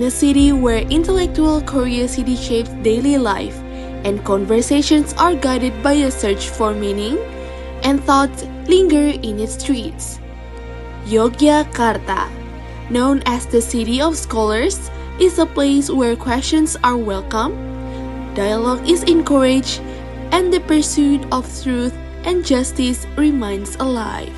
a city where intellectual curiosity shapes daily life and conversations are guided by a search for meaning and thoughts linger in its streets. Yogyakarta, known as the city of scholars, is a place where questions are welcome, dialogue is encouraged, and the pursuit of truth and justice remains alive.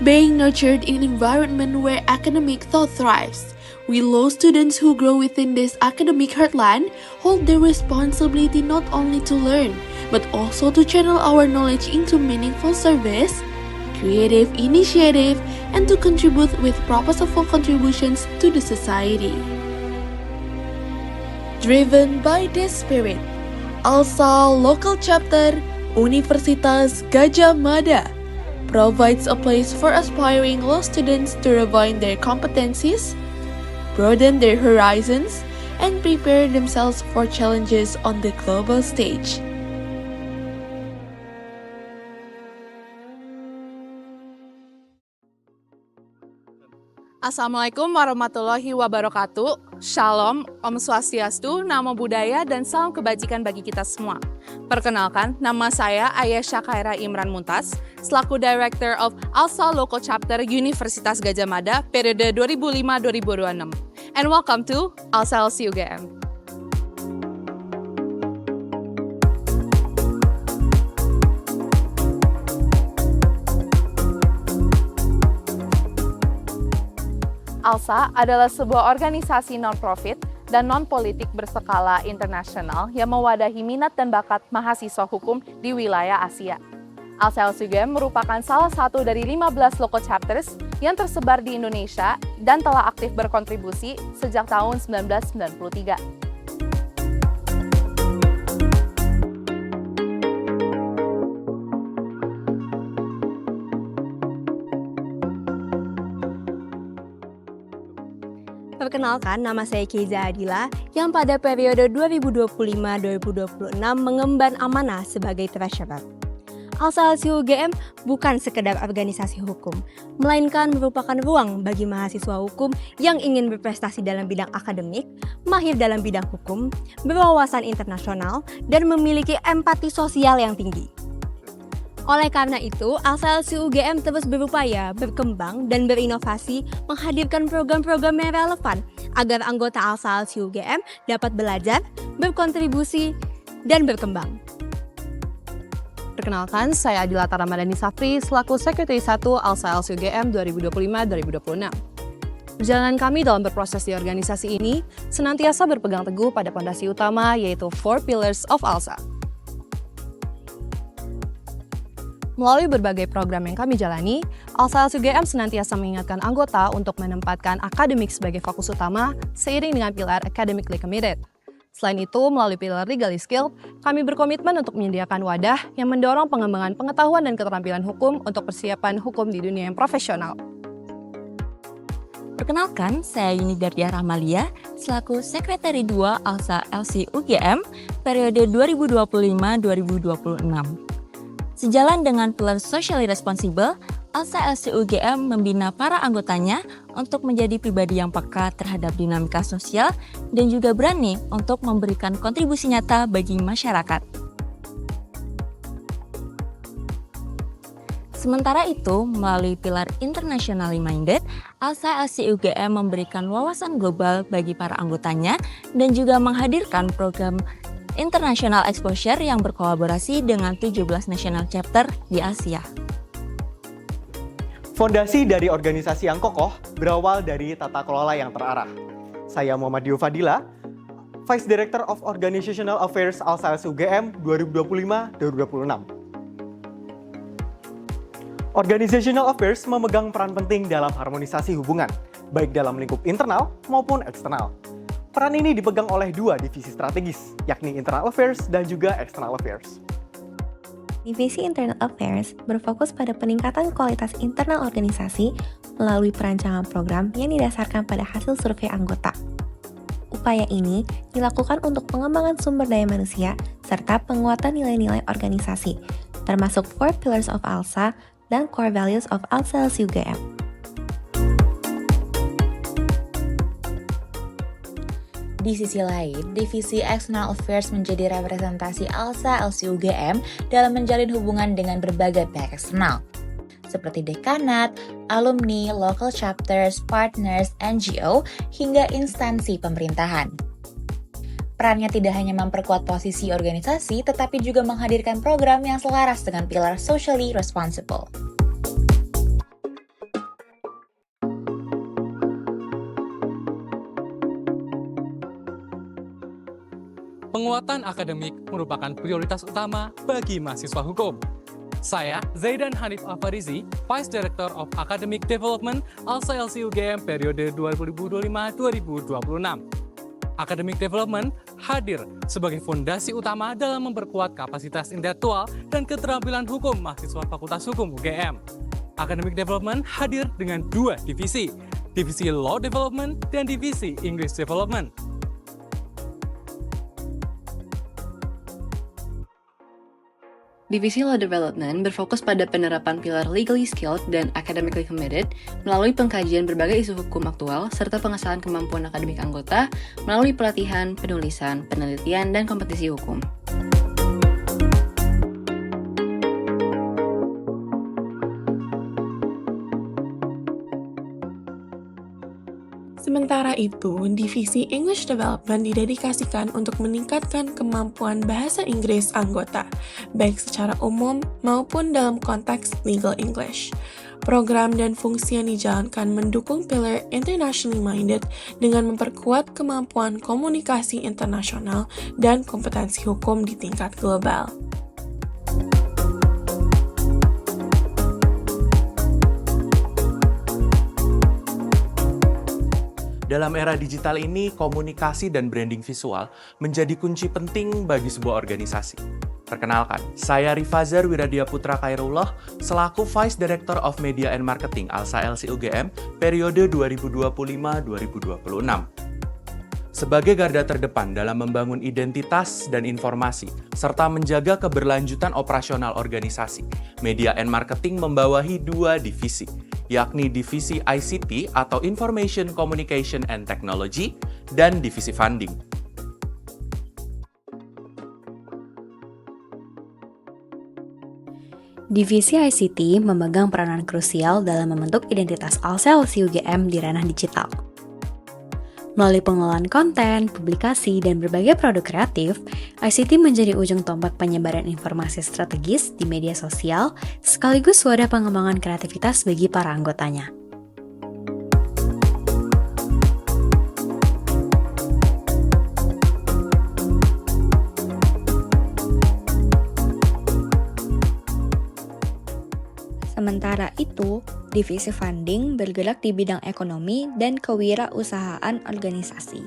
Being nurtured in an environment where academic thought thrives, we law students who grow within this academic heartland hold the responsibility not only to learn, but also to channel our knowledge into meaningful service, creative initiative, and to contribute with purposeful contributions to the society. Driven by this spirit, ALSA Local Chapter Universitas Gadjah Mada provides a place for aspiring law students to refine their competencies, broaden their horizons, and prepare themselves for challenges on the global stage. Assalamualaikum warahmatullahi wabarakatuh. Shalom, Om Swastiastu, Namo Buddhaya, dan salam kebajikan bagi kita semua. Perkenalkan, nama saya Ayesha Khaira Imran Muntas, selaku Director of ALSA Local Chapter Universitas Gadjah Mada periode 2005-2026. And welcome to ALSA LC UGM. ALSA adalah sebuah organisasi non-profit dan non-politik berskala internasional yang mewadahi minat dan bakat mahasiswa hukum di wilayah Asia. ALSA LCUGM merupakan salah satu dari 15 local chapters yang tersebar di Indonesia dan telah aktif berkontribusi sejak tahun 1993. Perkenalkan, nama saya Keiza Adila yang pada periode 2025-2026 mengemban amanah sebagai treasurer. ALSA LC UGM bukan sekedar organisasi hukum, melainkan merupakan ruang bagi mahasiswa hukum yang ingin berprestasi dalam bidang akademik, mahir dalam bidang hukum, berwawasan internasional, dan memiliki empati sosial yang tinggi. Oleh karena itu, ALSA LC UGM terus berupaya berkembang dan berinovasi menghadirkan program-program yang relevan agar anggota ALSA LC UGM dapat belajar, berkontribusi, dan berkembang. Perkenalkan, saya Adila Taramadani Safri selaku Sekretari 1 ALSA LC UGM 2025-2026. Perjalanan kami dalam berproses di organisasi ini senantiasa berpegang teguh pada fondasi utama yaitu 4 Pillars of ALSA. Melalui berbagai program yang kami jalani, ALSA LC UGM senantiasa mengingatkan anggota untuk menempatkan akademik sebagai fokus utama seiring dengan pilar academically committed. Selain itu, melalui pilar legally skilled, kami berkomitmen untuk menyediakan wadah yang mendorong pengembangan pengetahuan dan keterampilan hukum untuk persiapan hukum di dunia yang profesional. Perkenalkan, saya Yunidardia Rahmalia, selaku Sekretari 2 ALSA LC UGM periode 2025-2026. Sejalan dengan pilar socially responsible, ALSA LC UGM membina para anggotanya untuk menjadi pribadi yang peka terhadap dinamika sosial dan juga berani untuk memberikan kontribusi nyata bagi masyarakat. Sementara itu, melalui pilar internationally minded, ALSA LC UGM memberikan wawasan global bagi para anggotanya dan juga menghadirkan program International Exposure yang berkolaborasi dengan 17 national chapter di Asia. Fondasi dari organisasi yang kokoh berawal dari tata kelola yang terarah. Saya Muhammad Dio Fadila, Vice Director of Organizational Affairs ALSA LC UGM 2025-2026. Organizational Affairs memegang peran penting dalam harmonisasi hubungan, baik dalam lingkup internal maupun eksternal. Peran ini dipegang oleh 2 divisi strategis, yakni Internal Affairs dan juga External Affairs. Divisi Internal Affairs berfokus pada peningkatan kualitas internal organisasi melalui perancangan program yang didasarkan pada hasil survei anggota. Upaya ini dilakukan untuk pengembangan sumber daya manusia serta penguatan nilai-nilai organisasi, termasuk 4 Pillars of ALSA dan Core Values of ALSA LC UGM. Di sisi lain, Divisi External Affairs menjadi representasi ALSA LC-UGM dalam menjalin hubungan dengan berbagai pihak eksternal, seperti dekanat, alumni, local chapters, partners, NGO, hingga instansi pemerintahan. Perannya tidak hanya memperkuat posisi organisasi, tetapi juga menghadirkan program yang selaras dengan pilar socially responsible. Penguatan akademik merupakan prioritas utama bagi mahasiswa hukum. Saya, Zaidan Hanif Afarizi, Vice Director of Academic Development, ALSA LC-UGM periode 2025-2026. Academic Development hadir sebagai fondasi utama dalam memperkuat kapasitas intelektual dan keterampilan hukum mahasiswa Fakultas Hukum UGM. Academic Development hadir dengan dua divisi, Divisi Law Development dan Divisi English Development. Divisi Law Development berfokus pada penerapan pilar legally skilled dan academically committed melalui pengkajian berbagai isu hukum aktual serta pengesahan kemampuan akademik anggota melalui pelatihan, penulisan, penelitian, dan kompetisi hukum. Sementara itu, Divisi English Development didedikasikan untuk meningkatkan kemampuan bahasa Inggris anggota, baik secara umum maupun dalam konteks legal English. Program dan fungsi yang dijalankan mendukung pilar internationally minded dengan memperkuat kemampuan komunikasi internasional dan kompetensi hukum di tingkat global. Dalam era digital ini, komunikasi dan branding visual menjadi kunci penting bagi sebuah organisasi. Perkenalkan, saya Rifazar Wiradia Putra Khairullah selaku Vice Director of Media and Marketing ALSA LC-UGM periode 2025-2026. Sebagai garda terdepan dalam membangun identitas dan informasi, serta menjaga keberlanjutan operasional organisasi, Media and Marketing membawahi dua divisi, yakni Divisi ICT atau Information Communication and Technology dan Divisi Funding. Divisi ICT memegang peranan krusial dalam membentuk identitas ALSA LC-UGM di ranah digital. Melalui pengelolaan konten, publikasi, dan berbagai produk kreatif, ICT menjadi ujung tombak penyebaran informasi strategis di media sosial, sekaligus wadah pengembangan kreativitas bagi para anggotanya. Sementara itu, Divisi Funding bergerak di bidang ekonomi dan kewirausahaan organisasi.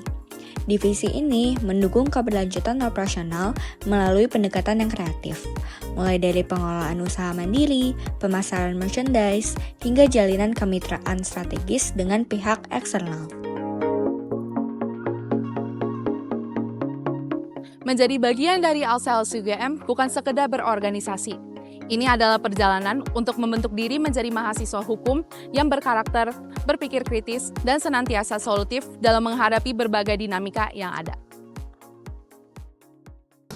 Divisi ini mendukung keberlanjutan operasional melalui pendekatan yang kreatif, mulai dari pengelolaan usaha mandiri, pemasaran merchandise, hingga jalinan kemitraan strategis dengan pihak eksternal. Menjadi bagian dari ALSA LC-UGM bukan sekedar berorganisasi. Ini adalah perjalanan untuk membentuk diri menjadi mahasiswa hukum yang berkarakter, berpikir kritis, dan senantiasa solutif dalam menghadapi berbagai dinamika yang ada.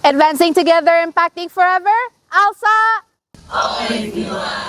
Advancing together, impacting forever, ALSA! Always be one.